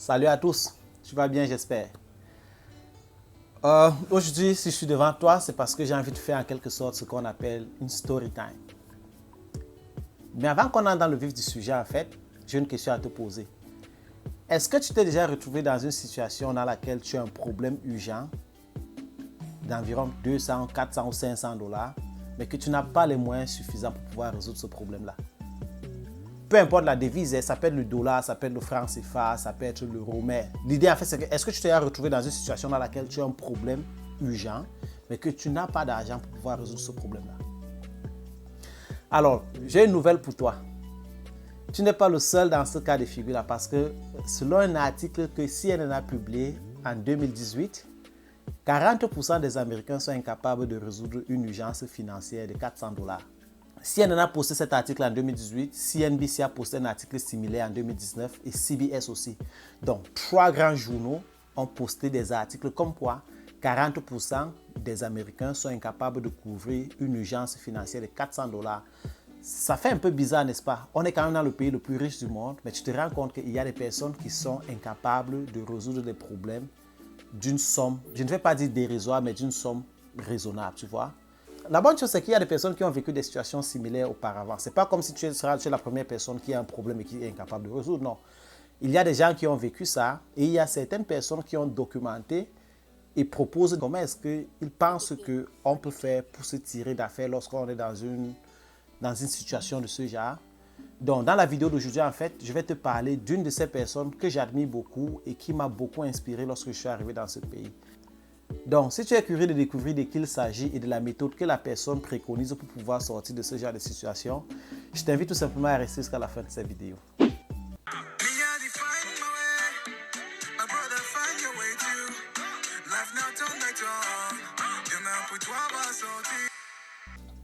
Salut à tous, tu vas bien j'espère. Aujourd'hui, si je suis devant toi, c'est parce que j'ai envie de faire en quelque sorte ce qu'on appelle une story time. Mais avant qu'on entre dans le vif du sujet, en fait, j'ai une question à te poser. Est-ce que tu t'es déjà retrouvé dans une situation dans laquelle tu as un problème urgent d'environ 200, 400 ou 500 $, mais que tu n'as pas les moyens suffisants pour pouvoir résoudre ce problème-là? Peu importe la devise, ça peut être le dollar, ça peut être le franc CFA, ça peut être l'euro. Mais l'idée, en fait, c'est que est-ce que tu t'es retrouvé dans une situation dans laquelle tu as un problème urgent, mais que tu n'as pas d'argent pour pouvoir résoudre ce problème-là? Alors, j'ai une nouvelle pour toi. Tu n'es pas le seul dans ce cas de figure-là parce que selon un article que CNN a publié en 2018, 40% des Américains sont incapables de résoudre une urgence financière de 400 $. CNN a posté cet article en 2018, CNBC a posté un article similaire en 2019 et CBS aussi. Donc, 3 grands journaux ont posté des articles comme quoi 40% des Américains sont incapables de couvrir une urgence financière de 400 $. Ça fait un peu bizarre, n'est-ce pas? On est quand même dans le pays le plus riche du monde, mais tu te rends compte qu'il y a des personnes qui sont incapables de résoudre des problèmes d'une somme, je ne vais pas dire dérisoire, mais d'une somme raisonnable, tu vois? La bonne chose, c'est qu'il y a des personnes qui ont vécu des situations similaires auparavant. Ce n'est pas comme si tu es la première personne qui a un problème et qui est incapable de résoudre, non. Il y a des gens qui ont vécu ça et il y a certaines personnes qui ont documenté et proposent comment est-ce qu'ils pensent qu'on peut faire pour se tirer d'affaire lorsqu'on est dans une situation de ce genre. Donc, dans la vidéo d'aujourd'hui, en fait, je vais te parler d'une de ces personnes que j'admire beaucoup et qui m'a beaucoup inspiré lorsque je suis arrivé dans ce pays. Donc, si tu es curieux de découvrir de qui il s'agit et de la méthode que la personne préconise pour pouvoir sortir de ce genre de situation, je t'invite tout simplement à rester jusqu'à la fin de cette vidéo.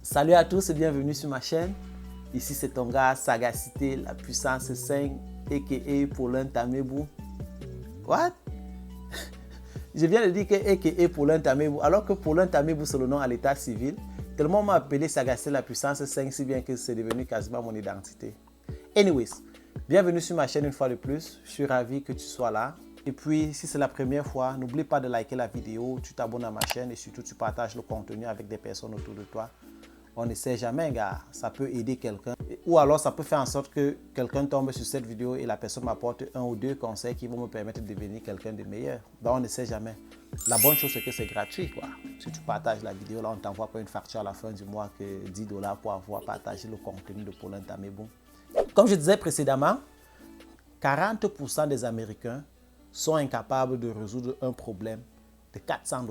Salut à tous et bienvenue sur ma chaîne. Ici, c'est ton gars Sagacité, la puissance 5, a.k.a. Paulin Tamebou. What? Je viens de dire que a.k.a. Paulin Tamebou, alors que Paulin Tamebou, c'est le nom à l'état civil. Tellement on m'a appelé Sagacité, la puissance 5, si bien que c'est devenu quasiment mon identité. Anyways, bienvenue sur ma chaîne une fois de plus. Je suis ravi que tu sois là. Et puis, si c'est la première fois, n'oublie pas de liker la vidéo, tu t'abonnes à ma chaîne et surtout, tu partages le contenu avec des personnes autour de toi. On ne sait jamais, gars, ça peut aider quelqu'un. Ou alors, ça peut faire en sorte que quelqu'un tombe sur cette vidéo et la personne m'apporte 1 ou 2 conseils qui vont me permettre de devenir quelqu'un de meilleur. Donc, on ne sait jamais. La bonne chose, c'est que c'est gratuit, quoi. Si tu partages la vidéo, là, on ne t'envoie pas une facture à la fin du mois que 10 $ pour avoir partagé le contenu de Paulin Tamebou. Comme je disais précédemment, 40% des Américains sont incapables de résoudre un problème de 400 $.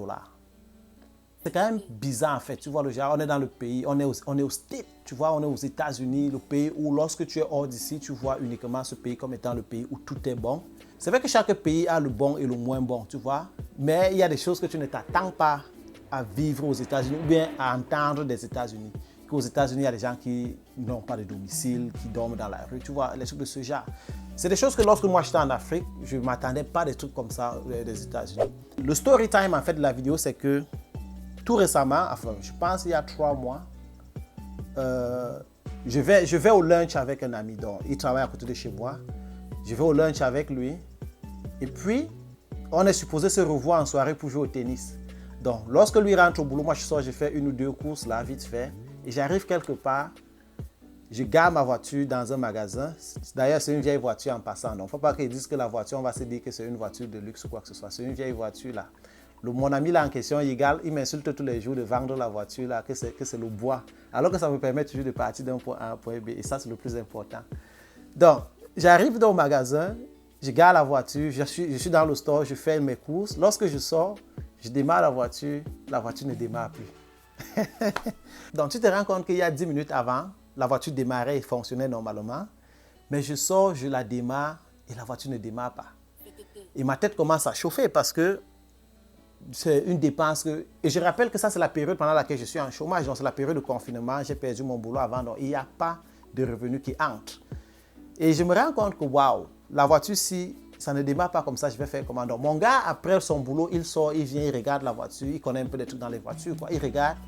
C'est quand même bizarre en fait, tu vois le genre, on est dans le pays, on est au States, tu vois, on est aux États-Unis, le pays où lorsque tu es hors d'ici, tu vois uniquement ce pays comme étant le pays où tout est bon. C'est vrai que chaque pays a le bon et le moins bon, tu vois, mais il y a des choses que tu ne t'attends pas à vivre aux États-Unis ou bien à entendre des États-Unis. Qu'aux États-Unis, il y a des gens qui n'ont pas de domicile, qui dorment dans la rue, tu vois, les trucs de ce genre. C'est des choses que lorsque moi j'étais en Afrique, je ne m'attendais pas à des trucs comme ça des États-Unis. Le story time en fait de la vidéo, c'est que tout récemment, enfin, je pense il y a 3 mois, je vais au lunch avec un ami. Donc, il travaille à côté de chez moi. Je vais au lunch avec lui. Et puis, on est supposé se revoir en soirée pour jouer au tennis. Donc, lorsque lui rentre au boulot, moi je sors, je fais 1 ou 2 courses là, vite fait. Et j'arrive quelque part, je gare ma voiture dans un magasin. D'ailleurs, c'est une vieille voiture en passant. Donc, il ne faut pas qu'ils disent que la voiture, on va se dire que c'est une voiture de luxe ou quoi que ce soit. C'est une vieille voiture là. Mon ami là en question, il m'insulte tous les jours de vendre la voiture là, que c'est le bois. Alors que ça me permet toujours de partir d'un point A à un point B. Et ça, c'est le plus important. Donc, j'arrive dans le magasin, je gare la voiture, je suis dans le store, je fais mes courses. Lorsque je sors, je démarre la voiture ne démarre plus. Donc, tu te rends compte qu'il y a 10 minutes avant, la voiture démarrait et fonctionnait normalement. Mais je sors, je la démarre et la voiture ne démarre pas. Et ma tête commence à chauffer parce que c'est une dépense que... Et je rappelle que ça, c'est la période pendant laquelle je suis en chômage. Donc, c'est la période de confinement. J'ai perdu mon boulot avant. Donc, il n'y a pas de revenus qui entrent. Et je me rends compte que, waouh, la voiture, si ça ne démarre pas comme ça, je vais faire comment? Donc, mon gars, après son boulot, il sort, il vient, il regarde la voiture. Il connaît un peu des trucs dans les voitures, quoi. Il regarde,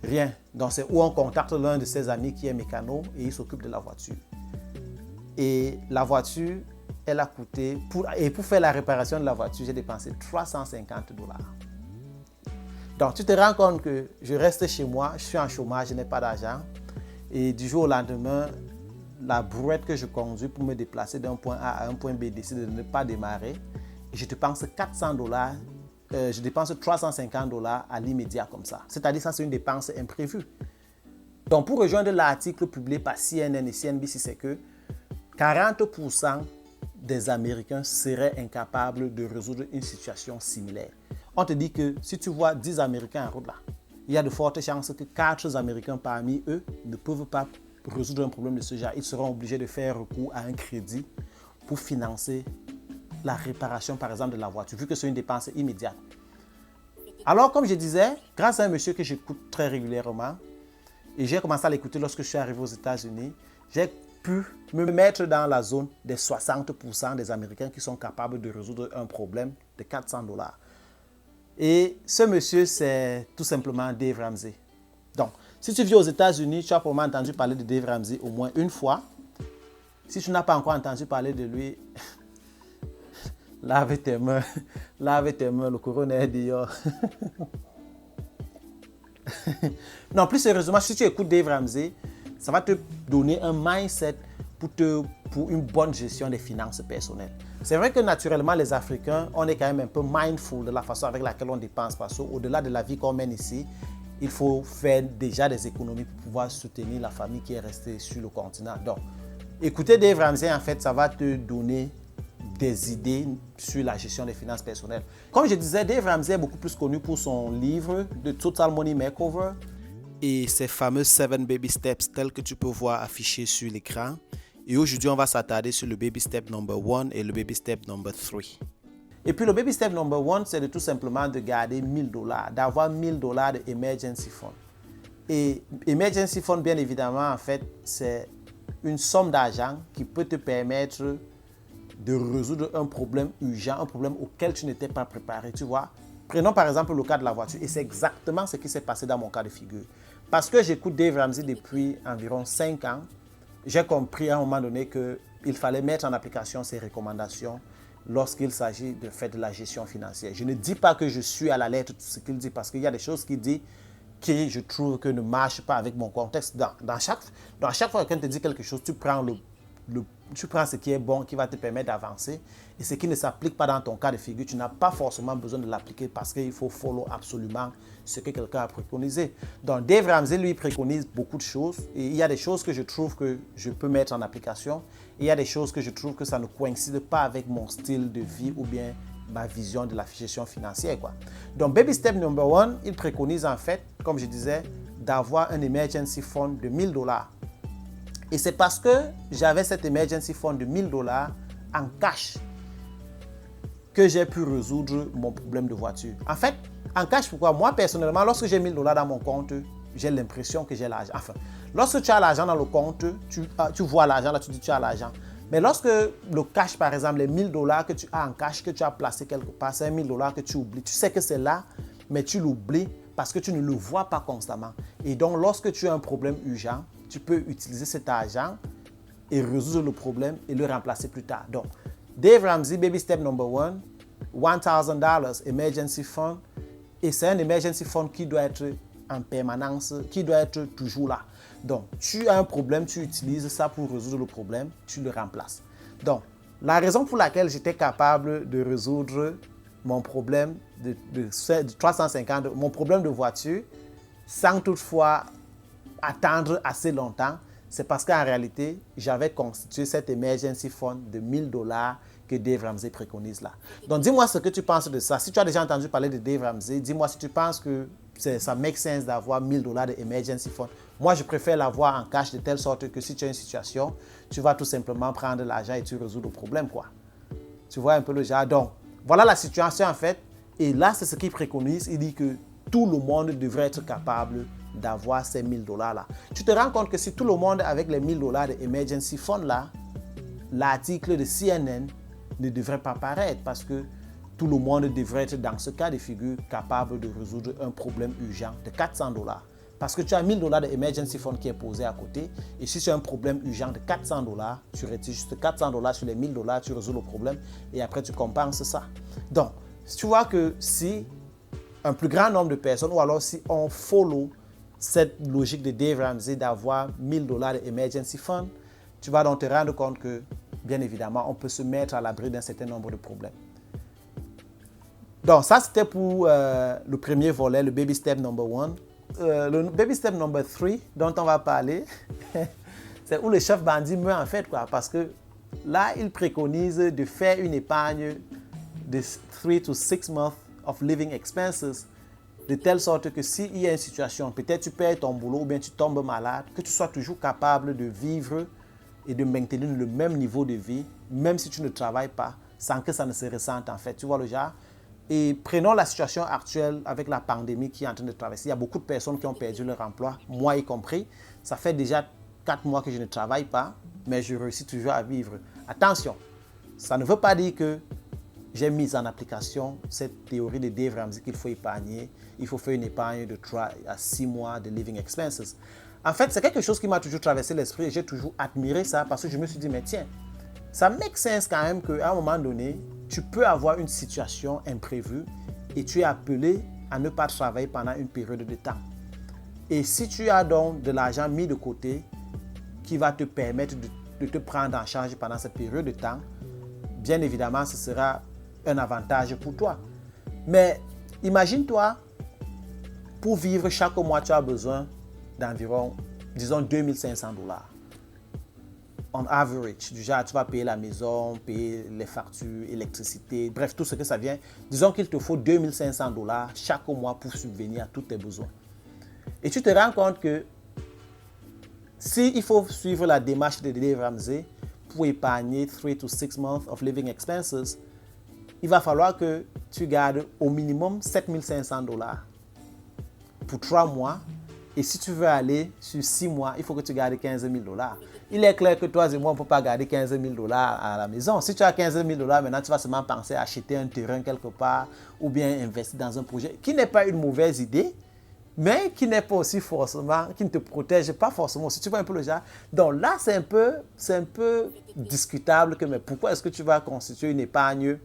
rien. Donc, c'est où on contacte l'un de ses amis qui est mécano et il s'occupe de la voiture. Et la voiture elle a coûté, pour faire la réparation de la voiture, j'ai dépensé 350 $. Donc, tu te rends compte que je reste chez moi, je suis en chômage, je n'ai pas d'argent. Et du jour au lendemain, la brouette que je conduis pour me déplacer d'un point A à un point B décide de ne pas démarrer. Et je dépense 400 $, je dépense 350 $ à l'immédiat comme ça. C'est-à-dire que ça, c'est une dépense imprévue. Donc, pour rejoindre l'article publié par CNN et CNBC, c'est que 40% des Américains seraient incapables de résoudre une situation similaire. On te dit que si tu vois 10 Américains en route là, il y a de fortes chances que 4 Américains parmi eux ne peuvent pas résoudre un problème de ce genre. Ils seront obligés de faire recours à un crédit pour financer la réparation, par exemple, de la voiture, vu que c'est une dépense immédiate. Alors, comme je disais, grâce à un monsieur que j'écoute très régulièrement, et j'ai commencé à l'écouter lorsque je suis arrivé aux États-Unis, j'ai pu me mettre dans la zone des 60% des Américains qui sont capables de résoudre un problème de 400 $. Et ce monsieur, c'est tout simplement Dave Ramsey. Donc, si tu vis aux États-Unis, tu as probablement entendu parler de Dave Ramsey au moins une fois. Si tu n'as pas encore entendu parler de lui, lave tes mains, le corona est dehors. Non, plus sérieusement, si tu écoutes Dave Ramsey, ça va te donner un mindset pour une bonne gestion des finances personnelles. C'est vrai que naturellement, les Africains, on est quand même un peu mindful de la façon avec laquelle on dépense parce qu'au-delà de la vie qu'on mène ici, il faut faire déjà des économies pour pouvoir soutenir la famille qui est restée sur le continent. Donc, écouter Dave Ramsey, en fait, ça va te donner des idées sur la gestion des finances personnelles. Comme je disais, Dave Ramsey est beaucoup plus connu pour son livre The Total Money Makeover et ses fameux 7 baby steps tels que tu peux voir affichés sur l'écran. Et aujourd'hui, on va s'attarder sur le baby step number 1 et le baby step number 3. Et puis le baby step number 1, c'est de tout simplement de garder 1000 $, d'avoir 1000 $ de emergency fund. Et emergency fund, bien évidemment, en fait, c'est une somme d'argent qui peut te permettre de résoudre un problème urgent, un problème auquel tu n'étais pas préparé, tu vois. Prenons par exemple le cas de la voiture et c'est exactement ce qui s'est passé dans mon cas de figure. Parce que j'écoute Dave Ramsey depuis environ 5 ans, j'ai compris à un moment donné qu'il fallait mettre en application ses recommandations lorsqu'il s'agit de faire de la gestion financière. Je ne dis pas que je suis à la lettre tout ce qu'il dit parce qu'il y a des choses qu'il dit qui, je trouve, que ne marchent pas avec mon contexte. Dans chaque fois que quelqu'un te dit quelque chose, tu prends ce qui est bon, qui va te permettre d'avancer. Et ce qui ne s'applique pas dans ton cas de figure, tu n'as pas forcément besoin de l'appliquer parce qu'il faut follow absolument ce que quelqu'un a préconisé. Donc, Dave Ramsey, lui, préconise beaucoup de choses. Et il y a des choses que je trouve que je peux mettre en application. Et il y a des choses que je trouve que ça ne coïncide pas avec mon style de vie ou bien ma vision de la gestion financière, quoi. Donc, baby step number 1, il préconise en fait, comme je disais, d'avoir un emergency fund de 1000 $. Et c'est parce que j'avais cet emergency fund de 1000 $ en cash que j'ai pu résoudre mon problème de voiture. En fait, en cash, pourquoi? Moi, personnellement, lorsque j'ai 1000 $ dans mon compte, j'ai l'impression que j'ai l'argent. Enfin, lorsque tu as l'argent dans le compte, tu vois l'argent, là, tu dis tu as l'argent. Mais lorsque le cash, par exemple, les 1000 $ que tu as en cash, que tu as placé quelque part, c'est 1000 $ que tu oublies. Tu sais que c'est là, mais tu l'oublies parce que tu ne le vois pas constamment. Et donc, lorsque tu as un problème urgent, tu peux utiliser cet argent et résoudre le problème et le remplacer plus tard. Donc, Dave Ramsey, baby step number 1, $1,000 emergency fund. Et c'est un emergency fund qui doit être en permanence, qui doit être toujours là. Donc, tu as un problème, tu utilises ça pour résoudre le problème, tu le remplaces. Donc, la raison pour laquelle j'étais capable de résoudre mon problème de 350, mon problème de voiture, sans toutefois attendre assez longtemps, c'est parce qu'en réalité, j'avais constitué cet emergency fund de 1000 $ que Dave Ramsey préconise là. Donc, dis-moi ce que tu penses de ça. Si tu as déjà entendu parler de Dave Ramsey, dis-moi si tu penses que ça make sense d'avoir 1000 $ de emergency fund. Moi, je préfère l'avoir en cash de telle sorte que si tu as une situation, tu vas tout simplement prendre l'argent et tu résous le problème, quoi. Tu vois un peu le genre. Donc, voilà la situation en fait. Et là, c'est ce qu'il préconise. Il dit que tout le monde devrait être capable d'avoir ces 1000 $ là. Tu te rends compte que si tout le monde avec les 1000 $ de emergency fund là, l'article de CNN ne devrait pas paraître parce que tout le monde devrait être dans ce cas de figure capable de résoudre un problème urgent de 400 $. Parce que tu as 1000 dollars de emergency fund qui est posé à côté. Et si tu as un problème urgent de 400 dollars, tu retires juste 400 dollars sur les 1000 dollars, tu résous le problème et après tu compenses ça. Donc, tu vois que si un plus grand nombre de personnes, ou alors si on follow cette logique de Dave Ramsey d'avoir 1000 dollars de emergency fund, tu vas donc te rendre compte que, bien évidemment, on peut se mettre à l'abri d'un certain nombre de problèmes. Donc, ça, c'était pour le premier volet, le baby step number 1. Le baby step number 3 dont on va parler, c'est où le chef bandit meurt en fait, quoi, parce que là, il préconise de faire une épargne de 3 to 6 months of living expenses, de telle sorte que s'il y a une situation, peut-être tu perds ton boulot ou bien tu tombes malade, que tu sois toujours capable de vivre et de maintenir le même niveau de vie, même si tu ne travailles pas, sans que ça ne se ressente en fait. Tu vois le genre? Et prenons la situation actuelle avec la pandémie qui est en train de traverser. Il y a beaucoup de personnes qui ont perdu leur emploi, moi y compris. Ça fait déjà 4 mois que je ne travaille pas, mais je réussis toujours à vivre. Attention, ça ne veut pas dire que j'ai mis en application cette théorie de Dave Ramsey qu'il faut épargner. Il faut faire une épargne de 3 à 6 mois de living expenses. En fait, c'est quelque chose qui m'a toujours traversé l'esprit et j'ai toujours admiré ça parce que je me suis dit, mais tiens, ça make sense quand même qu'à un moment donné, tu peux avoir une situation imprévue et tu es appelé à ne pas travailler pendant une période de temps. Et si tu as donc de l'argent mis de côté qui va te permettre de te prendre en charge pendant cette période de temps, bien évidemment, ce sera un avantage pour toi. Mais imagine-toi, pour vivre chaque mois, tu as besoin d'environ, disons, 2500 dollars. On average, du genre, tu vas payer la maison, payer les factures, l'électricité, bref, tout ce que ça vient. Disons qu'il te faut 2500 dollars chaque mois pour subvenir à tous tes besoins. Et tu te rends compte que s'il faut suivre la démarche de Dave Ramsey pour épargner 3 to 6 months of living expenses, il va falloir que tu gardes au minimum 7500 dollars pour 3 mois. Et si tu veux aller sur 6 mois, il faut que tu gardes 15 000 dollars. Il est clair que toi et moi, on ne peut pas garder 15 000 dollars à la maison. Si tu as 15 000 dollars, maintenant, tu vas seulement penser à acheter un terrain quelque part ou bien investir dans un projet qui n'est pas une mauvaise idée, mais qui n'est pas aussi forcément, qui ne te protège pas forcément. Si tu vois un peu le genre. Donc là, c'est un peu discutable que, mais pourquoi est-ce que tu vas constituer une épargne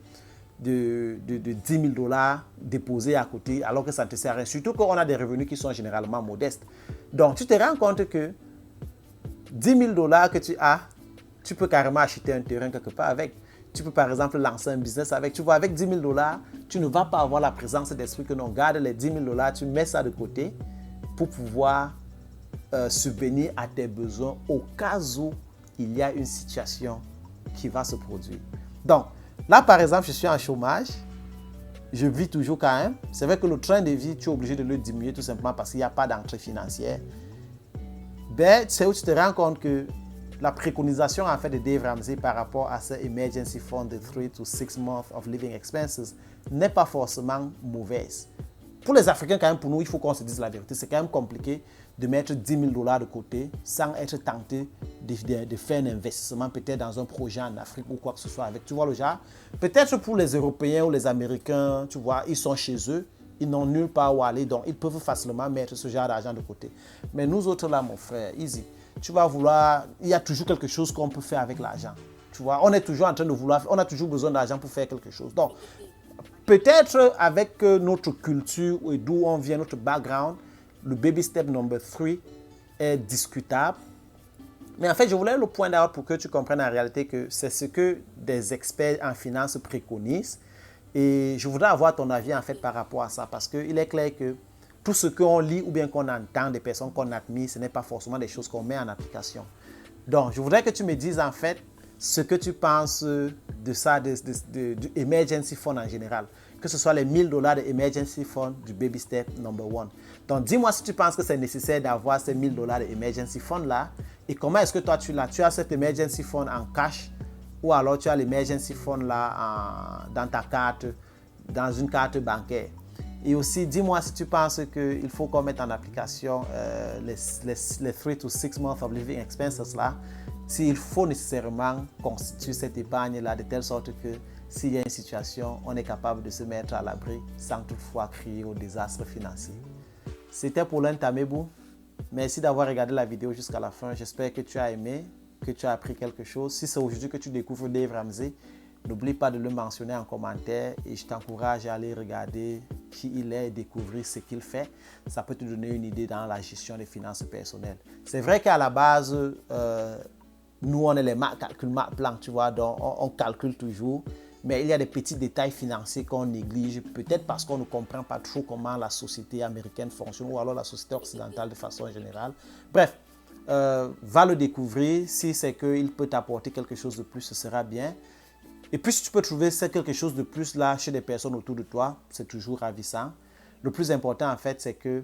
de 10 000 dollars déposés à côté alors que ça ne te sert à rien. Surtout qu'on a des revenus qui sont généralement modestes. Donc, tu te rends compte que 10 000 dollars que tu as, tu peux carrément acheter un terrain quelque part avec. Tu peux par exemple lancer un business avec. Tu vois, avec 10 000 dollars, tu ne vas pas avoir la présence d'esprit que non, garde les 10 000 dollars, tu mets ça de côté pour pouvoir subvenir à tes besoins au cas où il y a une situation qui va se produire. Donc, là, par exemple, je suis en chômage. Je vis toujours quand même. C'est vrai que le train de vie, tu es obligé de le diminuer tout simplement parce qu'il n'y a pas d'entrée financière. Ben, c'est où tu te rends compte que la préconisation en fait de Dave Ramsey par rapport à ce emergency fund de 3 to 6 months of living expenses n'est pas forcément mauvaise. Pour les Africains, quand même, pour nous, il faut qu'on se dise la vérité. C'est quand même compliqué de mettre 10 000 dollars de côté sans être tenté de faire un investissement peut-être dans un projet en Afrique ou quoi que ce soit avec. Tu vois le genre? Peut-être pour les Européens ou les Américains, tu vois, ils sont chez eux, ils n'ont nulle part où aller, donc ils peuvent facilement mettre ce genre d'argent de côté. Mais nous autres là, mon frère, easy. Tu vas vouloir, il y a toujours quelque chose qu'on peut faire avec l'argent. Tu vois, on est toujours en train de vouloir, on a toujours besoin d'argent pour faire quelque chose. Donc, peut-être avec notre culture et d'où on vient, notre background, le baby step number 3 est discutable. Mais en fait, je voulais le point out pour que tu comprennes en réalité que c'est ce que des experts en finance préconisent. Et je voudrais avoir ton avis en fait par rapport à ça parce qu'il est clair que tout ce qu'on lit ou bien qu'on entend des personnes qu'on admire, ce n'est pas forcément des choses qu'on met en application. Donc, je voudrais que tu me dises en fait ce que tu penses de ça, du emergency fund en général. Que ce soit les 1000 dollars de emergency fund du baby step number 1. Donc, dis-moi si tu penses que c'est nécessaire d'avoir ces 1000 dollars de emergency fund là et comment est-ce que toi tu l'as. Tu as cet emergency fund en cash ou alors tu as l'emergency fund là dans ta carte, dans une carte bancaire. Et aussi, dis-moi si tu penses qu'il faut qu'on mette en application les 3 to 6 months of living expenses là, s'il faut nécessairement constituer cette épargne-là de telle sorte que s'il y a une situation, on est capable de se mettre à l'abri sans toutefois crier au désastre financier. C'était Paulin Tamebou. Merci d'avoir regardé la vidéo jusqu'à la fin. J'espère que tu as aimé, que tu as appris quelque chose. Si c'est aujourd'hui que tu découvres Dave Ramsey, n'oublie pas de le mentionner en commentaire et je t'encourage à aller regarder qui il est et découvrir ce qu'il fait. Ça peut te donner une idée dans la gestion des finances personnelles. C'est vrai qu'à la base, nous, on est les calcul plan, tu vois, donc on calcule toujours. Mais il y a des petits détails financiers qu'on néglige, peut-être parce qu'on ne comprend pas trop comment la société américaine fonctionne ou alors la société occidentale de façon générale. Bref, va le découvrir. Si c'est qu'il peut t'apporter quelque chose de plus, ce sera bien. Et puis, si tu peux trouver quelque chose de plus là chez des personnes autour de toi, c'est toujours ravissant. Le plus important, en fait, c'est que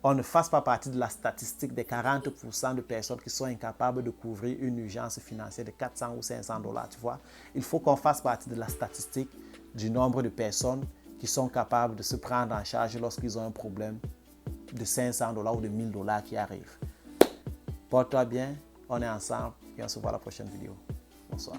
on ne fasse pas partie de la statistique des 40% de personnes qui sont incapables de couvrir une urgence financière de 400 ou 500 dollars, tu vois. Il faut qu'on fasse partie de la statistique du nombre de personnes qui sont capables de se prendre en charge lorsqu'ils ont un problème de 500 dollars ou de 1000 dollars qui arrive. Porte-toi bien, on est ensemble et on se voit à la prochaine vidéo. Bonsoir.